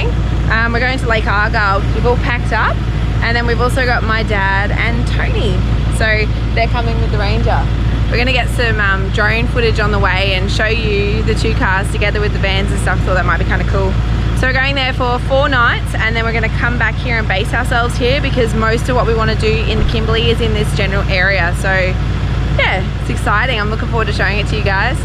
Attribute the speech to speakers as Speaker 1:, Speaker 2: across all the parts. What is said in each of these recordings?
Speaker 1: morning. We're going to Lake Argyle. We've all packed up, and then we've also got my dad and Tony. So they're coming with the Ranger. We're gonna get some drone footage on the way and show you the two cars together with the vans and stuff. Thought that might be kind of cool. So we're going there for 4 nights, and then we're gonna come back here and base ourselves here because most of what we want to do in the Kimberley is in this general area. So yeah, it's exciting. I'm looking forward to showing it to you guys.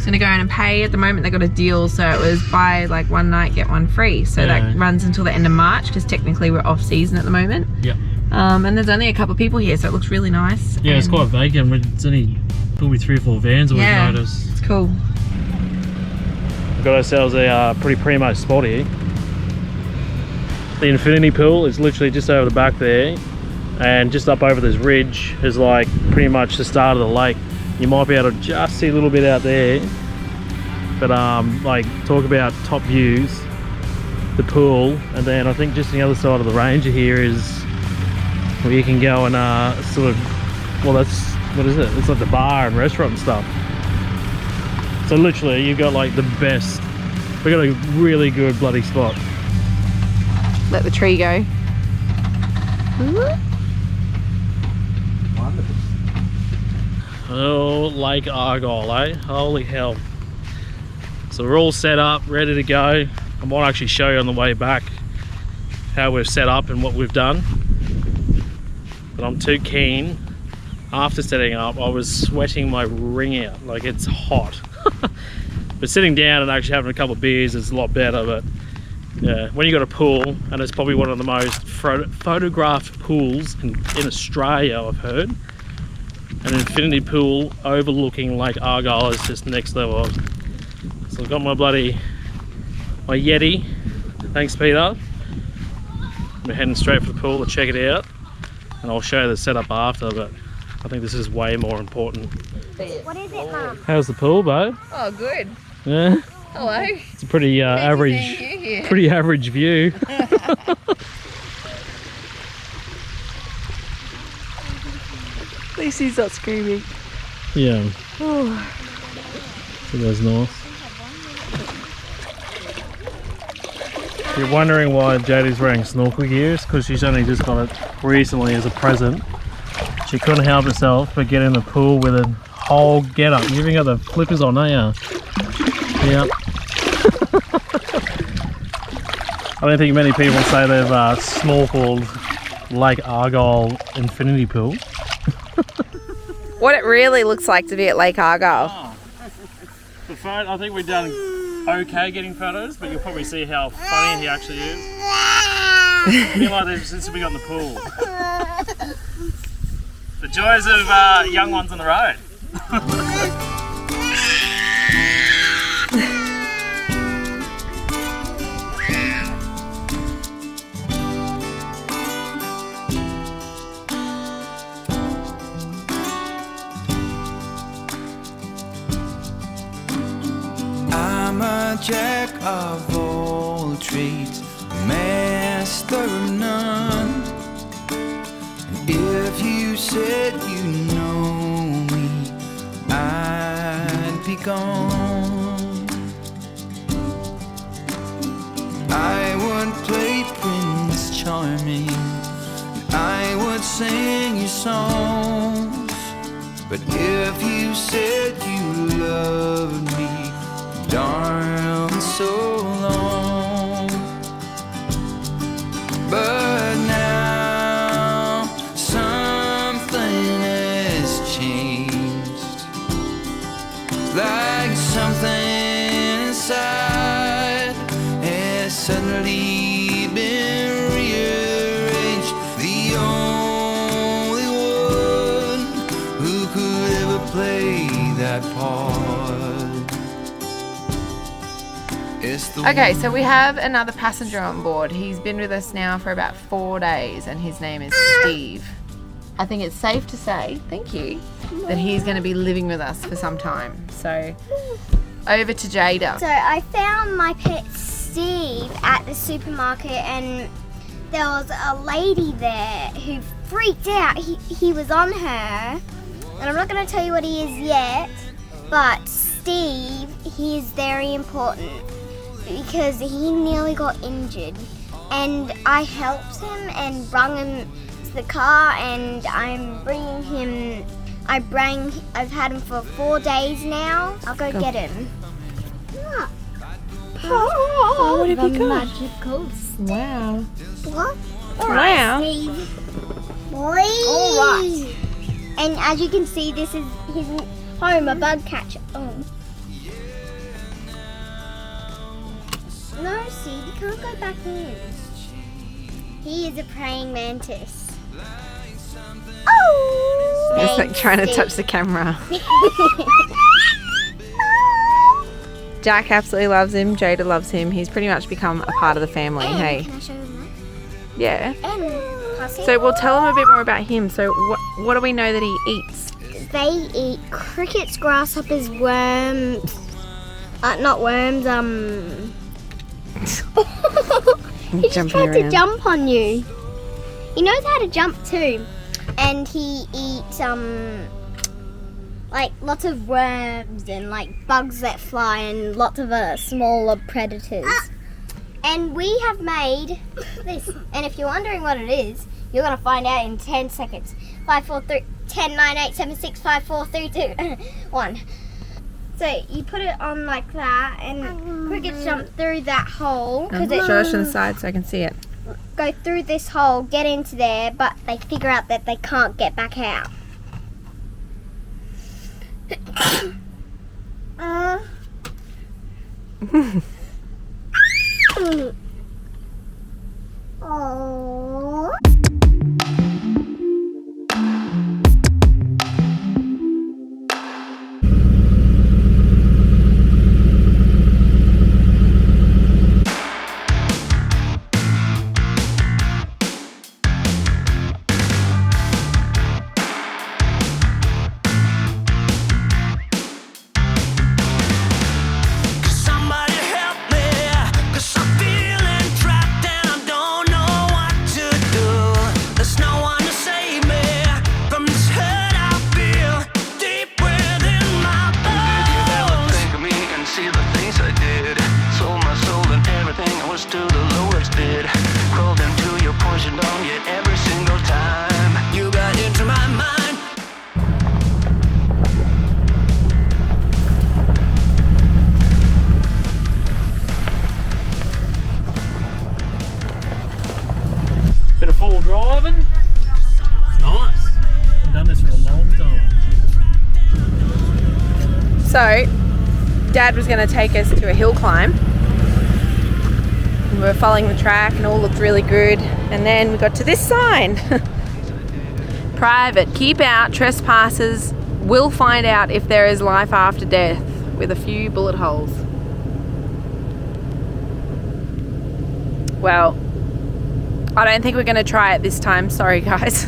Speaker 1: Gonna go in and pay. At the moment they got a deal, so it was buy like 1 night get 1 free, so that runs until the end of March because technically we're off season at the moment. Yep. And there's only a couple of people here, so it looks really nice. Yeah, it's quite vacant. It's only probably 3 or 4 vans we've noticed. It's cool. We've got ourselves a pretty primo spot here. The infinity pool is literally just over the back there, and just up over this ridge is like pretty much the start of the lake. You might be able to just see a little bit out there, but like talk about top views, the pool, and then I think just on the other side of the Ranger here is where you can go and sort of, well, that's, what is it? It's like the bar and restaurant and stuff. So literally you've got like the best, we've got a really good bloody spot. Let the tree go. Oh, Lake Argyle, eh? Holy hell. So we're all set up, ready to go. I might actually show you on the way back how we've set up and what we've done. But I'm too keen. After setting up, I was sweating my ring out. Like, it's hot. But sitting down and actually having a couple of beers is a lot better. But yeah, when you got a pool, and it's probably one of the most photographed pools in Australia, I've heard. An infinity pool overlooking Lake Argyle is just next level. So I've got my Yeti. Thanks, Peter. We're heading straight for the pool to check it out, and I'll show you the setup after, but I think this is way more important.
Speaker 2: What is it, Mum?
Speaker 1: How's the pool, Bo?
Speaker 2: Oh, good.
Speaker 1: Yeah.
Speaker 2: Hello.
Speaker 1: It's a pretty average view.
Speaker 2: At least he's not screaming.
Speaker 1: Yeah.
Speaker 2: Oh.
Speaker 1: So that's nice. If you're wondering why JAYDA'S wearing snorkel gear, it's because she's only just got it recently as a present. She couldn't help herself but get in the pool with a whole get-up. You even got the flippers on, don't you? Yep. I don't think many people say they've snorkeled Lake Argyle infinity pool. What it really looks like to be at Lake Argyle.
Speaker 3: Oh. The phone, I think we've done okay getting photos, but you'll probably see how funny he actually is. It's been like this since we got in the pool. The joys of young ones on the road.
Speaker 4: I'm a jack of all trades, master author of none. And if you said you know me, I'd be gone. I would play Prince Charming, I would sing you songs. But if you said you loved me, darling, so long. But now something has changed, like something inside has suddenly been rearranged. The only one who could ever play that part.
Speaker 1: Okay, so we have another passenger on board. He's been with us now for about 4 days and his name is Steve. I think it's safe to say, thank you, that he's going to be living with us for some time. So, over to Jada.
Speaker 2: So I found my pet Steve at the supermarket and there was a lady there who freaked out. He was on her, and I'm not going to tell you what he is yet, but Steve, he is very important because he nearly got injured and I helped him and brought him to the car, and I'm bringing him. I've had him for 4 days now. I'll go get him.
Speaker 1: Oh, what have you got?
Speaker 2: Magical.
Speaker 1: Wow.
Speaker 2: What?
Speaker 1: Wow.
Speaker 2: Steve. Boy. All right. And as you can see, this is his home, a bug catcher. Oh. No, Steve, you can't go back in. He is a praying mantis. Oh!
Speaker 1: It's like trying to touch the camera. Jack absolutely loves him. Jada loves him. He's pretty much become a part of the family.
Speaker 2: And
Speaker 1: Hey.
Speaker 2: can I show him
Speaker 1: Yeah.
Speaker 2: that? And Pussy.
Speaker 1: So we'll tell him a bit more about him. So what do we know that he eats?
Speaker 2: They eat crickets, grasshoppers, worms. Not worms. He just tried to jump on you. He knows how to jump too, and he eats like lots of worms and like bugs that fly and lots of smaller predators. And we have made this, and if you're wondering what it is, you're gonna find out in 10 seconds. 5, 4, 3, 10, 9, 8, 7, 6, 5, 4, 3, 2, 1. So you put it on like that, and crickets jump through that hole.
Speaker 1: Show us on the side so I can see it.
Speaker 2: Go through this hole, get into there, but they figure out that they can't get back out. Oh.
Speaker 3: Bit of full driving. Nice. I've done this for a long time.
Speaker 1: So, Dad was going to take us to a hill climb. We were following the track and all looked really good. And then we got to this sign. Private, keep out, trespassers will find out if there is life after death, with a few bullet holes. Well, I don't think we're going to try it this time. Sorry, guys.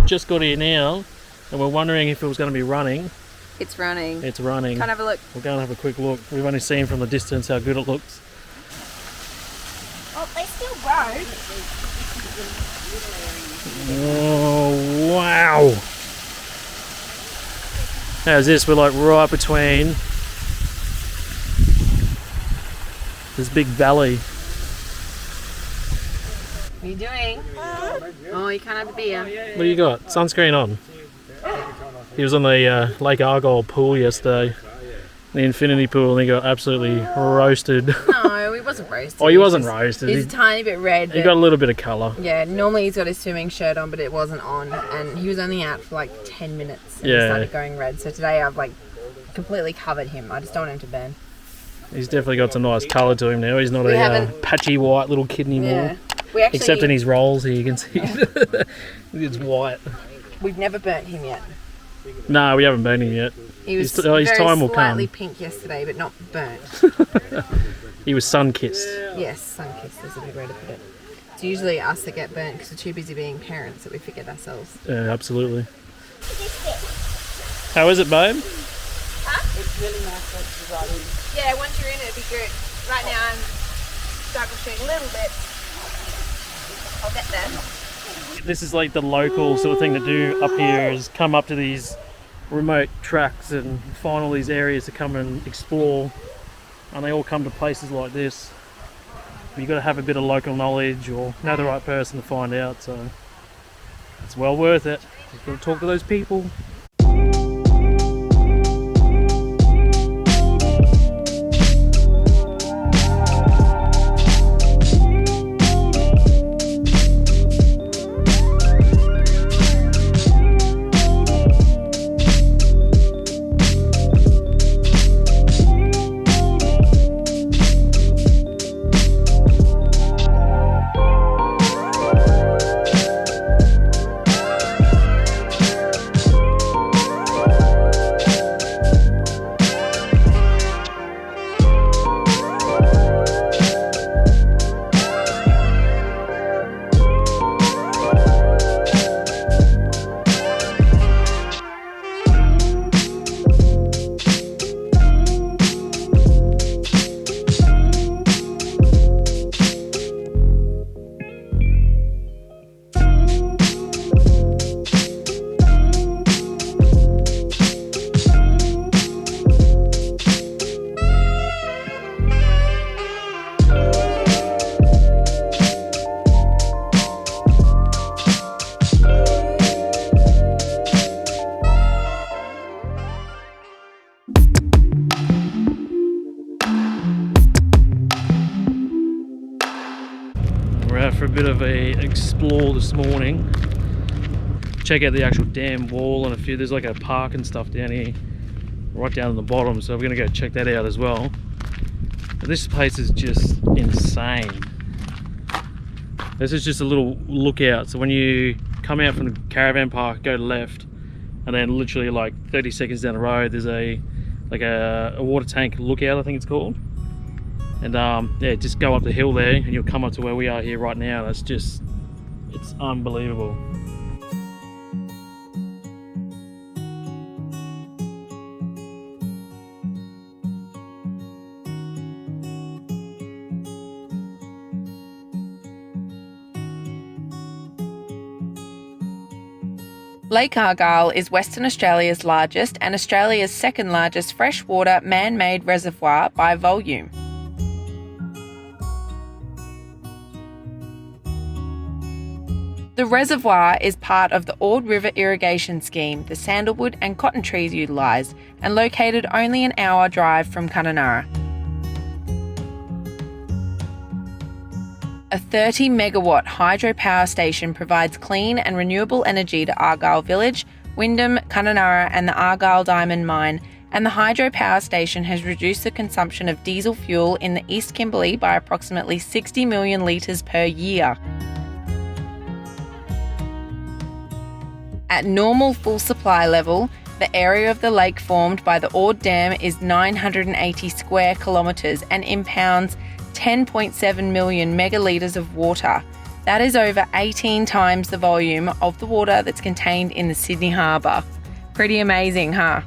Speaker 3: Just got here now and we're wondering if it was going to be running.
Speaker 1: It's running.
Speaker 3: It's running.
Speaker 1: Can't have a look.
Speaker 3: We'll go and have a quick look. We've only seen from the distance how good it looks.
Speaker 2: Oh, they still grow.
Speaker 3: Oh, wow. How's this? We're like right between this big valley.
Speaker 1: What are you doing? Oh, you can't have the beer.
Speaker 3: What do you got? Sunscreen on. He was on the Lake Argyle pool yesterday, the infinity pool, and he got absolutely roasted.
Speaker 1: No, he wasn't roasted.
Speaker 3: Oh, he wasn't roasted.
Speaker 1: He's a tiny bit red.
Speaker 3: He got a little bit of colour.
Speaker 1: Yeah, normally he's got his swimming shirt on, but it wasn't on, and he was only out for like 10 minutes and he started going red. So today I've like completely covered him. I just don't want him to burn.
Speaker 3: He's definitely got some nice colour to him now. He's not a patchy white little kid anymore.
Speaker 1: Yeah.
Speaker 3: Except in his rolls here, you can see it's white.
Speaker 1: We've never burnt him yet.
Speaker 3: No, we haven't burnt him yet.
Speaker 1: He was
Speaker 3: his time will come.
Speaker 1: slightly pink yesterday, but not burnt.
Speaker 3: He was sun-kissed.
Speaker 1: Yes, sun-kissed is a good way to put it. It's usually us that get burnt because we're too busy being parents that we forget ourselves.
Speaker 3: Yeah, absolutely. How is it, babe?
Speaker 1: Huh? It's really nice. Yeah, once you're in it, it'd be good. Right now I'm struggling a little bit. I'll get there.
Speaker 3: This is like the local sort of thing to do up here, is come up to these remote tracks and find all these areas to come and explore, and they all come to places like this. You've got to have a bit of local knowledge or know the right person to find out, so it's well worth it. You've got to talk to those people. For a bit of a explore this morning, check out the actual dam wall, and there's like a park and stuff down here, right down at the bottom, so we're gonna go check that out as well. But this place is just insane. This is just a little lookout, so when you come out from the caravan park, go to left, and then literally like 30 seconds down the road there's a water tank lookout, I think it's called. And yeah, just go up the hill there and you'll come up to where we are here right now. That's just, it's unbelievable.
Speaker 1: Lake Argyle is Western Australia's largest and Australia's second largest freshwater man-made reservoir by volume. The reservoir is part of the Ord River irrigation scheme the sandalwood and cotton trees utilise, and located only an hour drive from Kununurra. A 30 megawatt hydropower station provides clean and renewable energy to Argyle Village, Wyndham, Kununurra and the Argyle Diamond Mine, and the hydropower station has reduced the consumption of diesel fuel in the East Kimberley by approximately 60 million litres per year. At normal full supply level, the area of the lake formed by the Ord Dam is 980 square kilometres and impounds 10.7 million megalitres of water. That is over 18 times the volume of the water that's contained in the Sydney Harbour. Pretty amazing, huh?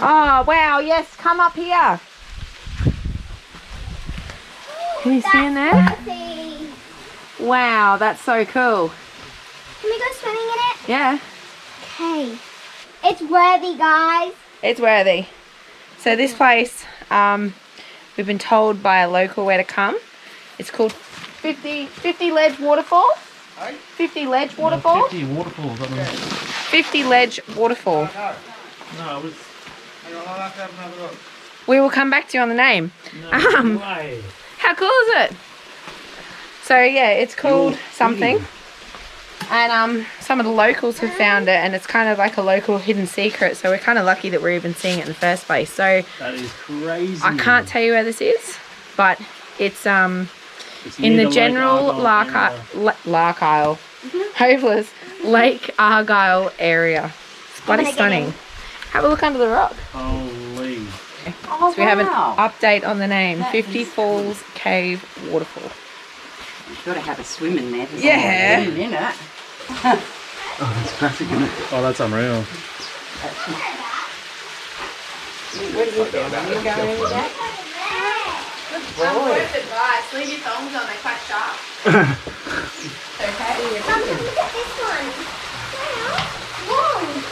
Speaker 1: Oh, wow, yes, come up here. Can you see in there?
Speaker 2: Worthy.
Speaker 1: Wow, that's so cool.
Speaker 2: Can we go swimming in it?
Speaker 1: Yeah,
Speaker 2: Okay. It's worthy, guys.
Speaker 1: it's worthy. So this place, we've been told by a local where to come. It's called 50 Ledge Waterfall. 50 Ledge Waterfall.
Speaker 3: 50 waterfalls, I mean.
Speaker 1: 50 Ledge Waterfall.
Speaker 3: No, it was...
Speaker 1: We will come back to you on the name.
Speaker 3: No way.
Speaker 1: How cool is it? So yeah, it's called something. And some of the locals have found it, and it's kind of like a local hidden secret. So we're kind of lucky that we're even seeing it in the first place. So
Speaker 3: That is crazy.
Speaker 1: I can't tell you where this is, but it's
Speaker 3: It's
Speaker 1: in
Speaker 3: near
Speaker 1: the general
Speaker 3: Argyle
Speaker 1: hopeless Lake Argyle area. It's bloody
Speaker 2: gonna get
Speaker 1: stunning.
Speaker 2: in.
Speaker 1: Have a look under the rock.
Speaker 3: Holy.
Speaker 5: Oh,
Speaker 1: So we have an
Speaker 5: wow.
Speaker 1: update on the name.
Speaker 5: That
Speaker 1: 50
Speaker 5: is
Speaker 1: Falls Cave Waterfall.
Speaker 5: You've got to have a swim in there.
Speaker 1: Yeah.
Speaker 5: In it.
Speaker 3: Oh, that's classic, isn't it? Oh, that's unreal.
Speaker 5: Where do you go? Are you going with that?
Speaker 1: Advice. Leave your thongs on, they're quite sharp. Okay.
Speaker 2: Look at this one. Whoa.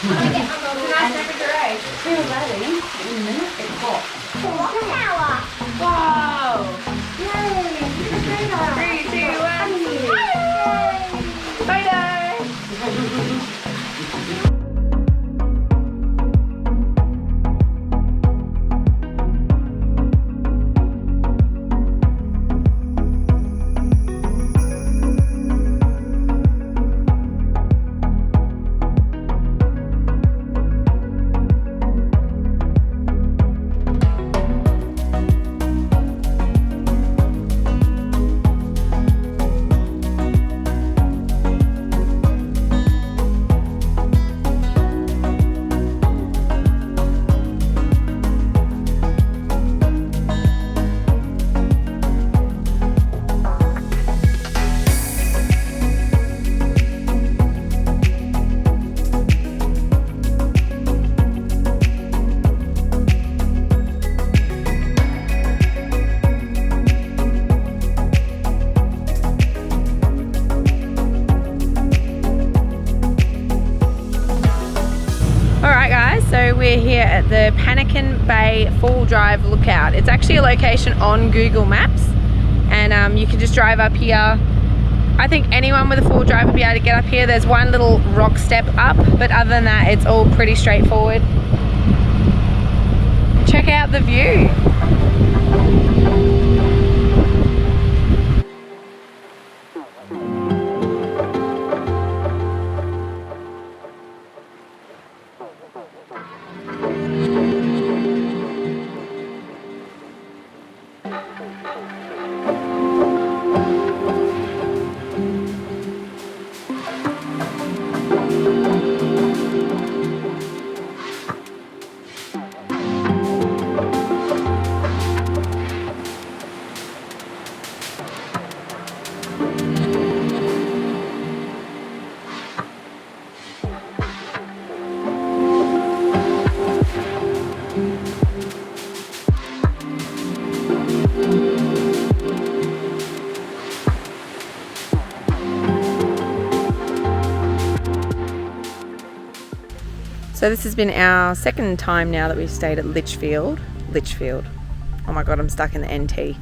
Speaker 1: Nice temperature, eh?
Speaker 5: Feel that in a minute. It's hot.
Speaker 2: Water tower.
Speaker 1: Whoa!
Speaker 2: Yay.
Speaker 1: 3, 2, 1. Photo! So we're here at the Panakin Bay Fall Drive Lookout. It's actually a location on Google Maps, and you can just drive up here. I think anyone with a full drive would be able to get up here. There's one little rock step up, but other than that, it's all pretty straightforward. Check out the view. So this has been our second time now that we've stayed at Litchfield. Oh my god, I'm stuck in the NT.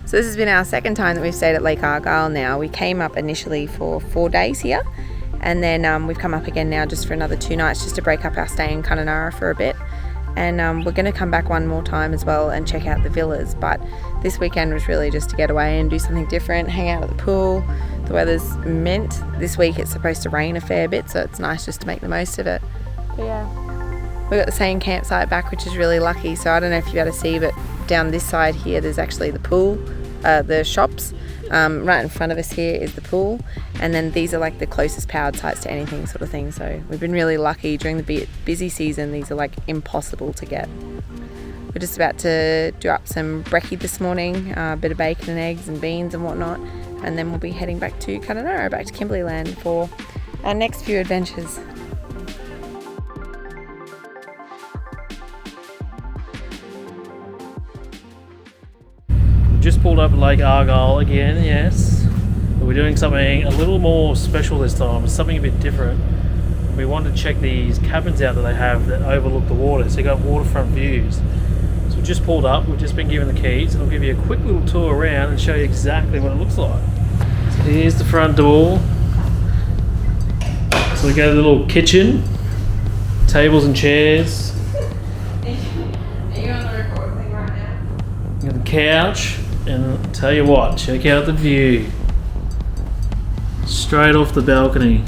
Speaker 1: So this has been our second time that we've stayed at Lake Argyle now. We came up initially for 4 days here, and then we've come up again now just for another 2 nights just to break up our stay in Kununurra for a bit. And we're going to come back one more time as well and check out the villas. But this weekend was really just to get away and do something different, hang out at the pool. The weather's mint. This week it's supposed to rain a fair bit, so it's nice just to make the most of it. But yeah, we've got the same campsite back, which is really lucky. So I don't know if you've got to see, but down this side here there's actually the pool, the shops. Right in front of us here is the pool, and then these are like the closest powered sites to anything sort of thing. So we've been really lucky during the busy season. These are like impossible to get. We're just about to do up some brekkie this morning, a bit of bacon and eggs and beans and whatnot, and then we'll be heading back to Kununurra, back to Kimberley land for our next few adventures.
Speaker 3: pulled up at Lake Argyle again, yes. But we're doing something a little more special this time, something a bit different. We wanted to check these cabins out that they have that overlook the water, so you got waterfront views. So we just pulled up, we've just been given the keys, and I'll give you a quick little tour around and show you exactly what it looks like. So here's the front door. So we got a little kitchen, tables and chairs.
Speaker 1: Are you on the record thing right now?
Speaker 3: We got the couch, and I'll tell you what, check out the view. Straight off the balcony.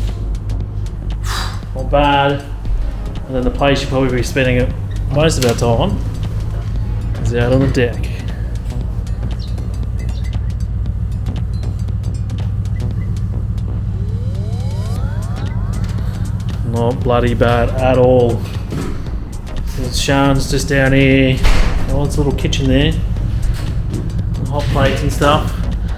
Speaker 3: Not bad. And then the place you'll probably be spending it most of our time is out on the deck. Not bloody bad at all. So Sean's just down here. Oh, it's a little kitchen there. Hot plates and stuff.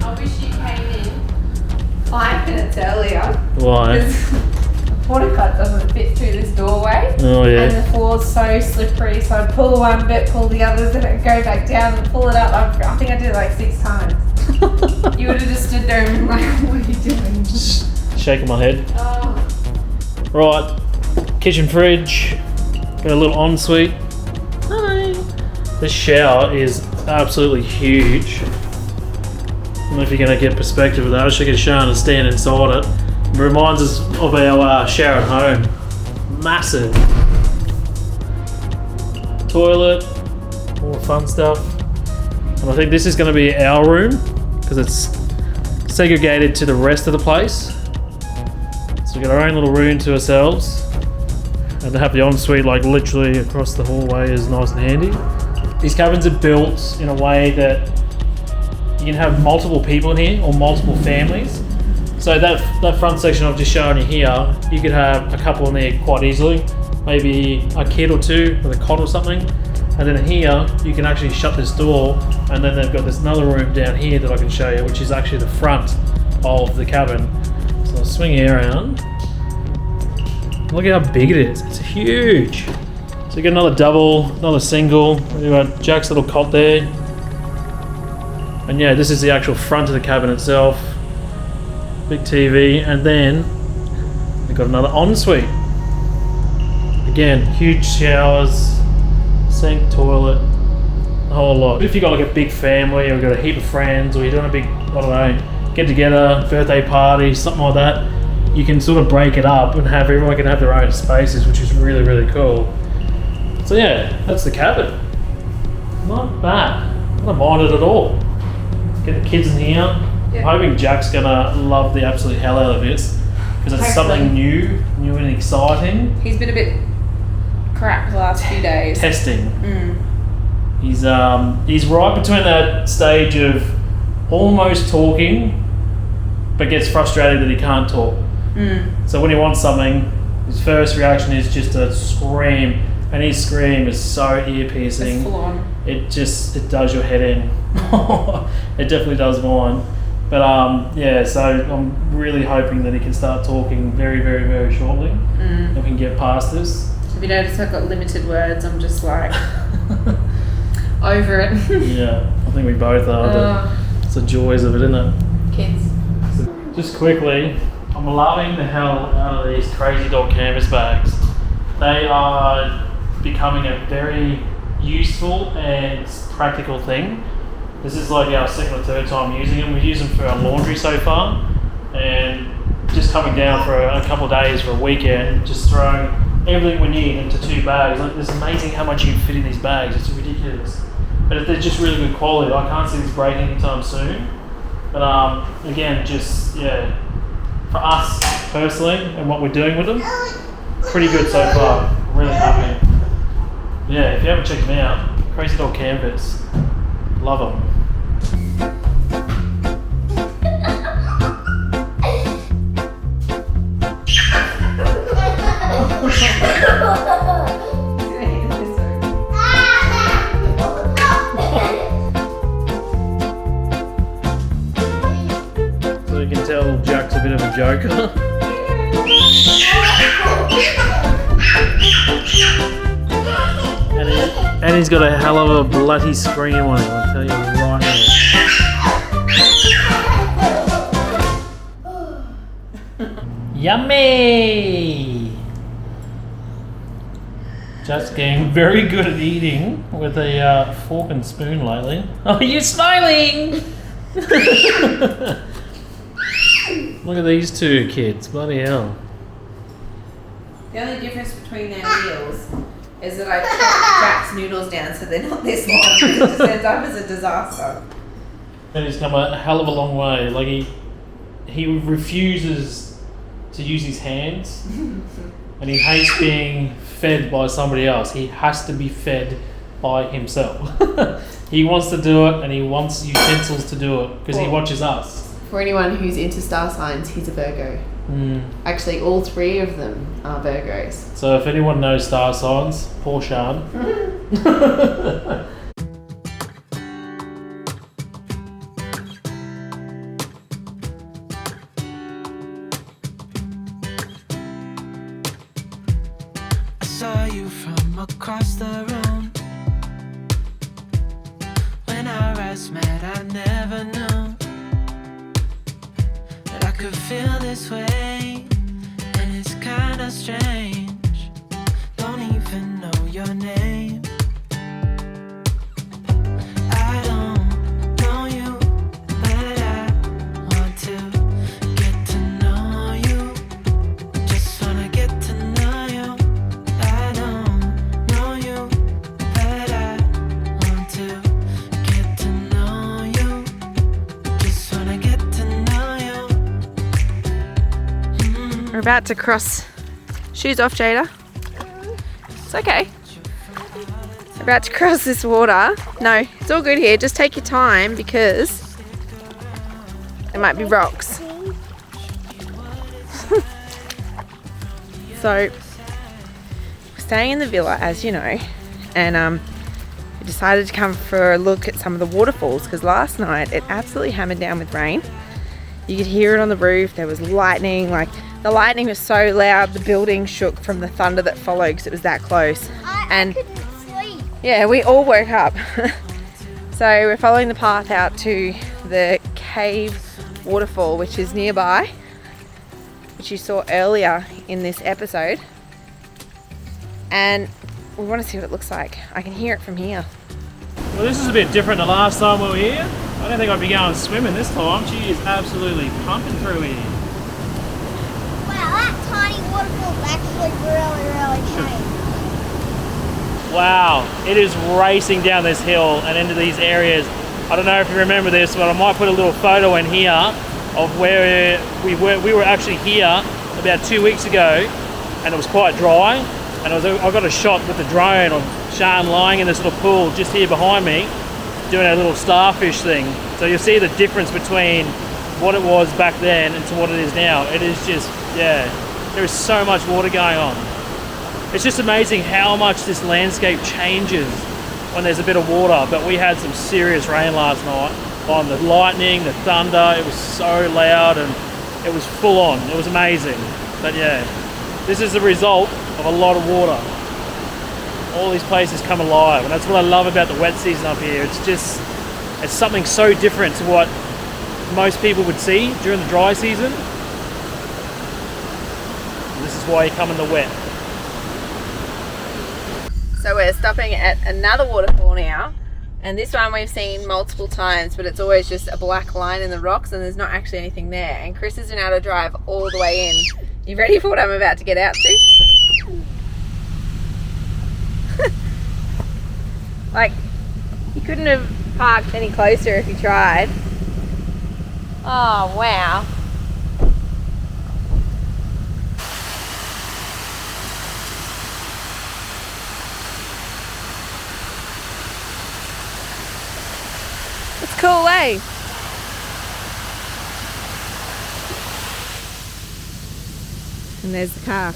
Speaker 1: I wish you came in 5 minutes earlier.
Speaker 3: Why?
Speaker 1: The porta cut doesn't fit through this doorway.
Speaker 3: Oh yeah.
Speaker 1: And the floor's so slippery, so I'd pull one bit, pull the others, and it'd go back down and pull it up. I think I did it like 6 times. You would have just stood there and been like, what are you doing?
Speaker 3: Just shaking my head.
Speaker 1: Oh.
Speaker 3: Right, kitchen fridge, got a little ensuite. Hi. This shower is absolutely huge. I don't know if you're going to get perspective of that. I should get Sean to stand inside it. It reminds us of our shower at home. Massive. Toilet, all the fun stuff. And I think this is going to be our room because it's segregated to the rest of the place. So we've got our own little room to ourselves. And to have the ensuite like literally across the hallway is nice and handy. These cabins are built in a way that you can have multiple people in here or multiple families. So that front section I've just shown you here, you could have a couple in there quite easily. Maybe a kid or two with a cot or something. And then here, you can actually shut this door, and then they've got this another room down here that I can show you, which is actually the front of the cabin. So I'll swing you around. Look at how big it is. It's huge. So you get another double, another single. You've got Jack's little cot there. And yeah, this is the actual front of the cabin itself. Big TV, and then we've got another ensuite. Again, huge showers, sink, toilet, a whole lot. If you've got like a big family or you've got a heap of friends or you're doing a big, I don't know, get together, birthday party, something like that, you can sort of break it up and have everyone can have their own spaces, which is really, really cool. So yeah, that's the cabin. Not bad. I don't mind it at all. Get the kids in here. I'm hoping Jack's gonna love the absolute hell out of this because it's something new and exciting.
Speaker 1: He's been a bit crap the last few days.
Speaker 3: Testing. He's right between that stage of almost talking, but gets frustrated that he can't talk. So when he wants something, his first reaction is just to scream, and his scream is so ear piercing.
Speaker 1: It's full on.
Speaker 3: It does your head in. It definitely does mine. But yeah, so I'm really hoping that he can start talking very, very, very shortly, and we can get past this.
Speaker 1: Have you noticed I've got limited words? I'm just like over it.
Speaker 3: Yeah, I think we both are. It's the joys of it, isn't it?
Speaker 1: Kids.
Speaker 3: So just quickly, I'm loving the hell out of these crazy dog canvas bags. They are becoming a very useful and practical thing. This is like our second or third time using them. We use them for our laundry so far, and just coming down for a couple of days for a weekend, just throwing everything we need into 2 bags. Like, it's amazing how much you can fit in these bags. It's ridiculous. But if they're just really good quality, I can't see this breaking anytime soon. But again, just yeah, for us personally and what we're doing with them, pretty good so far. Really happy. Yeah, if you haven't checked them out, Crazy Dog Canvas, love them. So you can tell Jack's a bit of a joker. And he's got a hell of a bloody scream on him, I'll tell you right now. Yummy! Just getting very good at eating with a fork and spoon lately. Oh, you're smiling! Look at these two kids, bloody hell.
Speaker 1: The only difference between their meals is that I chopped Jack's noodles down so they're not this long. It just ends up as a disaster.
Speaker 3: And he's come a hell of a long way. Like he refuses to use his hands, and he hates being fed by somebody else. He has to be fed by himself. He wants to do it, and he wants utensils to do it because he watches us.
Speaker 1: For anyone who's into star signs, he's a Virgo. Actually, all three of them are Virgos.
Speaker 3: So if anyone knows star signs, poor Sean.
Speaker 4: I saw you from across the room. When our eyes met, I never knew that I could feel this way, and it's kinda strange. Don't even know your name. I don't know you, but I want to get to know you. Just wanna get to know you. I don't know you, but I want to get to know you. Just wanna get to know you.
Speaker 1: We're about to cross. Shoes off, Jada. It's okay. We're about to cross this water. No, it's all good here. Just take your time because there might be rocks. So, we're staying in the villa, as you know, and we decided to come for a look at some of the waterfalls because last night it absolutely hammered down with rain. You could hear it on the roof. There was lightning. Like, the lightning was so loud the building shook from the thunder that followed because it was that close.
Speaker 2: I couldn't sleep.
Speaker 1: Yeah, we all woke up. So we're following the path out to the cave waterfall, which is nearby, which you saw earlier in this episode. And we want to see what it looks like. I can hear it from here.
Speaker 3: Well, this is a bit different than last time we were here. I don't think I'd be going swimming this time. She is absolutely pumping through here.
Speaker 2: Wow, that tiny waterfall is actually really tiny.
Speaker 3: Wow, it is racing down this hill and into these areas. I don't know if you remember this, but I might put a little photo in here of where we were. We were actually here about 2 weeks ago, and it was quite dry. And I got a shot with the drone of Sean lying in this little pool just here behind me, doing a little starfish thing. So you'll see the difference between what it was back then and to what it is now. It is just, yeah, there is so much water going on. It's just amazing how much this landscape changes when there's a bit of water. But we had some serious rain last night. On the lightning, the thunder, it was so loud and it was full on. It was amazing. But yeah, this is the result of a lot of water. All these places come alive, and that's what I love about the wet season up here. It's just, it's something so different to what most people would see during the dry season. This is why you come in the wet.
Speaker 1: So we're stopping at another waterfall now, and this one we've seen multiple times, but it's always just a black line in the rocks and there's not actually anything there. And Chris has been able to drive all the way in. You ready for what I'm about to get out to? Like, you couldn't have parked any closer if you tried. Oh, wow. It's cool, eh? And there's the car.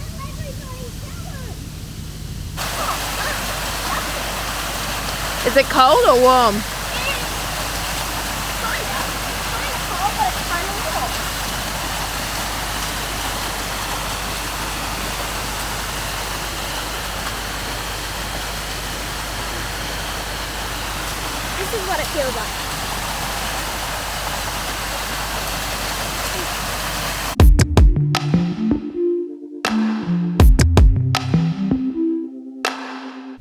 Speaker 1: Is it cold or warm?
Speaker 2: feels like.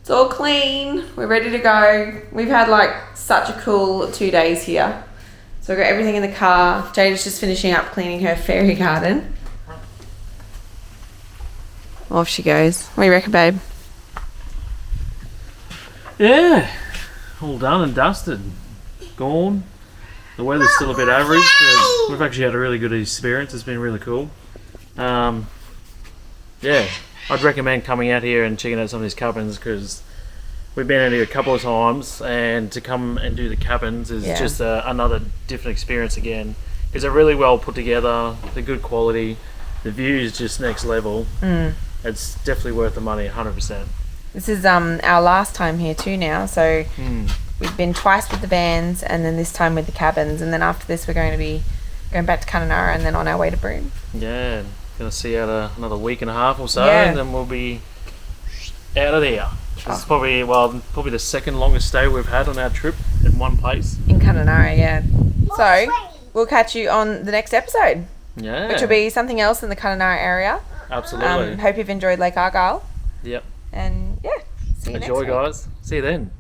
Speaker 1: It's all clean. We're ready to go. We've had like such a cool 2 days here. So we've got everything in the car. Jada's just finishing up cleaning her fairy garden. Off she goes. What do you reckon, babe?
Speaker 3: Yeah, all done and dusted. Gone. The weather's still a bit average, but we've actually had a really good experience. It's been really cool. Yeah, I'd recommend coming out here and checking out some of these cabins because we've been out here a couple of times, and to come and do the cabins is just another different experience again because they're really well put together. They're good quality. The view is just next level. It's definitely worth the money, 100%.
Speaker 1: This is our last time here too now, so we've been twice with the vans and then this time with the cabins, and then after this we're going to be going back to Kununurra and then on our way to Broome.
Speaker 3: Yeah, gonna see out another week and a half or so, and then we'll be out of there. This is probably the second longest stay we've had on our trip in one place.
Speaker 1: In Kununurra, yeah. So we'll catch you on the next episode, which will be something else in the Kununurra area.
Speaker 3: Absolutely.
Speaker 1: Hope you've enjoyed Lake Argyle.
Speaker 3: Yep.
Speaker 1: And yeah, see you next week.
Speaker 3: Enjoy, guys. See you then.